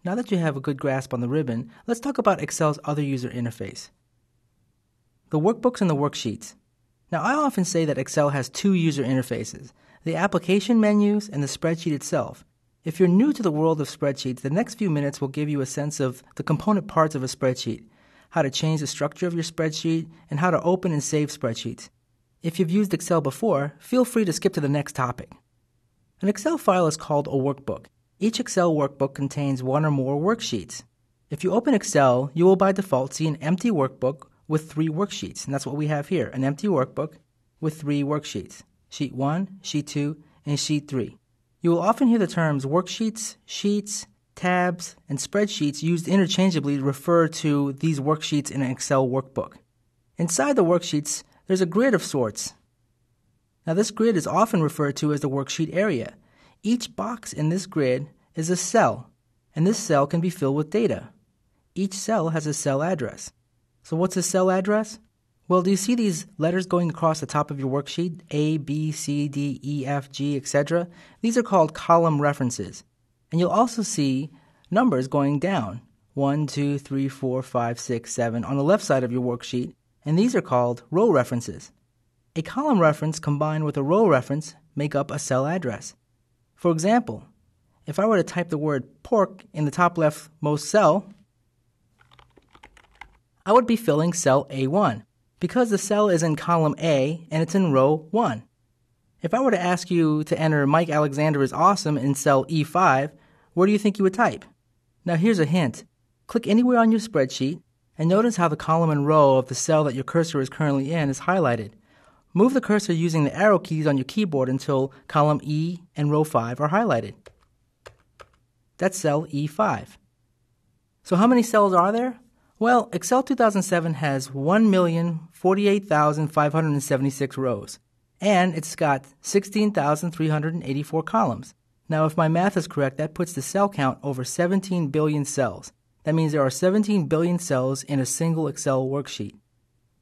Now that you have a good grasp on the ribbon, let's talk about Excel's other user interface. The workbooks and the worksheets. Now, I often say that Excel has two user interfaces, the application menus and the spreadsheet itself. If you're new to the world of spreadsheets, the next few minutes will give you a sense of the component parts of a spreadsheet, how to change the structure of your spreadsheet, and how to open and save spreadsheets. If you've used Excel before, feel free to skip to the next topic. An Excel file is called a workbook. Each Excel workbook contains one or more worksheets. If you open Excel, you will by default see an empty workbook with 3 worksheets, and that's what we have here, an empty workbook with 3 worksheets, Sheet 1, Sheet 2, and Sheet 3. You will often hear the terms worksheets, sheets, tabs, and spreadsheets used interchangeably to refer to these worksheets in an Excel workbook. Inside the worksheets, there's a grid of sorts. Now this grid is often referred to as the worksheet area. Each box in this grid is a cell, and this cell can be filled with data. Each cell has a cell address. So what's a cell address? Well, do you see these letters going across the top of your worksheet? A, B, C, D, E, F, G, etc. These are called column references. And you'll also see numbers going down, 1, 2, 3, 4, 5, 6, 7 on the left side of your worksheet, and these are called row references. A column reference combined with a row reference make up a cell address. For example, if I were to type the word pork in the top leftmost cell, I would be filling cell A1 because the cell is in column A and it's in row 1. If I were to ask you to enter Mike Alexander is awesome in cell E5, where do you think you would type? Now here's a hint. Click anywhere on your spreadsheet and notice how the column and row of the cell that your cursor is currently in is highlighted. Move the cursor using the arrow keys on your keyboard until column E and row 5 are highlighted. That's cell E5. So how many cells are there? Well, Excel 2007 has 1,048,576 rows, and it's got 16,384 columns. Now, if my math is correct, that puts the cell count over 17 billion cells. That means there are 17 billion cells in a single Excel worksheet.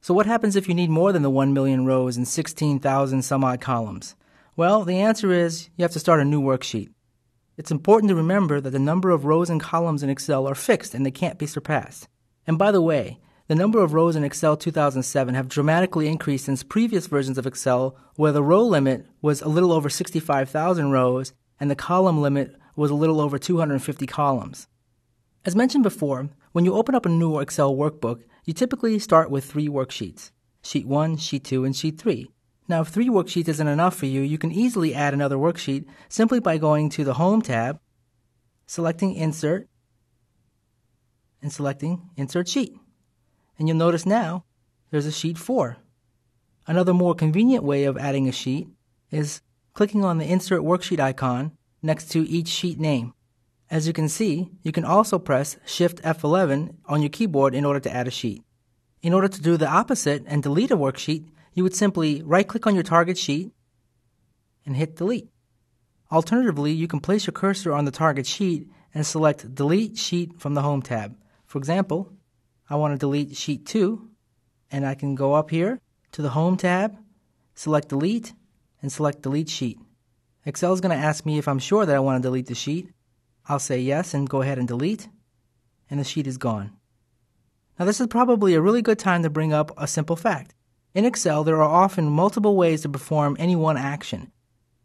So what happens if you need more than the 1 million rows and 16,000 some odd columns? Well, the answer is you have to start a new worksheet. It's important to remember that the number of rows and columns in Excel are fixed and they can't be surpassed. And by the way, the number of rows in Excel 2007 have dramatically increased since previous versions of Excel where the row limit was a little over 65,000 rows and the column limit was a little over 250 columns. As mentioned before, when you open up a new Excel workbook, you typically start with 3 worksheets, Sheet 1, Sheet 2, and Sheet 3. Now, if 3 worksheets isn't enough for you, you can easily add another worksheet simply by going to the Home tab, selecting Insert, and selecting Insert Sheet. And you'll notice now there's a Sheet 4. Another more convenient way of adding a sheet is clicking on the Insert Worksheet icon next to each sheet name. As you can see, you can also press Shift F11 on your keyboard in order to add a sheet. In order to do the opposite and delete a worksheet, you would simply right-click on your target sheet and hit Delete. Alternatively, you can place your cursor on the target sheet and select Delete Sheet from the Home tab. For example, I want to delete Sheet 2, and I can go up here to the Home tab, select Delete, and select Delete Sheet. Excel is going to ask me if I'm sure that I want to delete the sheet. I'll say yes and go ahead and delete, and the sheet is gone. Now this is probably a really good time to bring up a simple fact. In Excel, there are often multiple ways to perform any one action.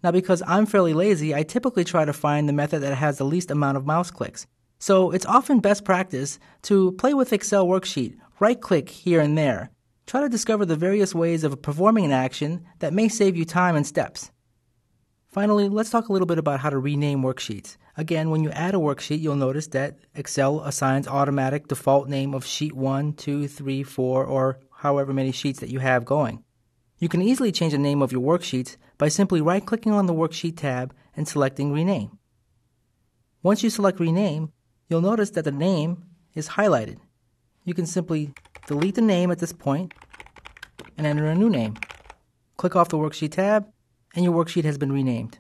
Now because I'm fairly lazy, I typically try to find the method that has the least amount of mouse clicks. So it's often best practice to play with Excel worksheet, right-click here and there. Try to discover the various ways of performing an action that may save you time and steps. Finally, let's talk a little bit about how to rename worksheets. Again, when you add a worksheet, you'll notice that Excel assigns automatic default name of Sheet 1, 2, 3, 4, or however many sheets that you have going. You can easily change the name of your worksheets by simply right-clicking on the Worksheet tab and selecting Rename. Once you select Rename, you'll notice that the name is highlighted. You can simply delete the name at this point and enter a new name. Click off the Worksheet tab, and your worksheet has been renamed.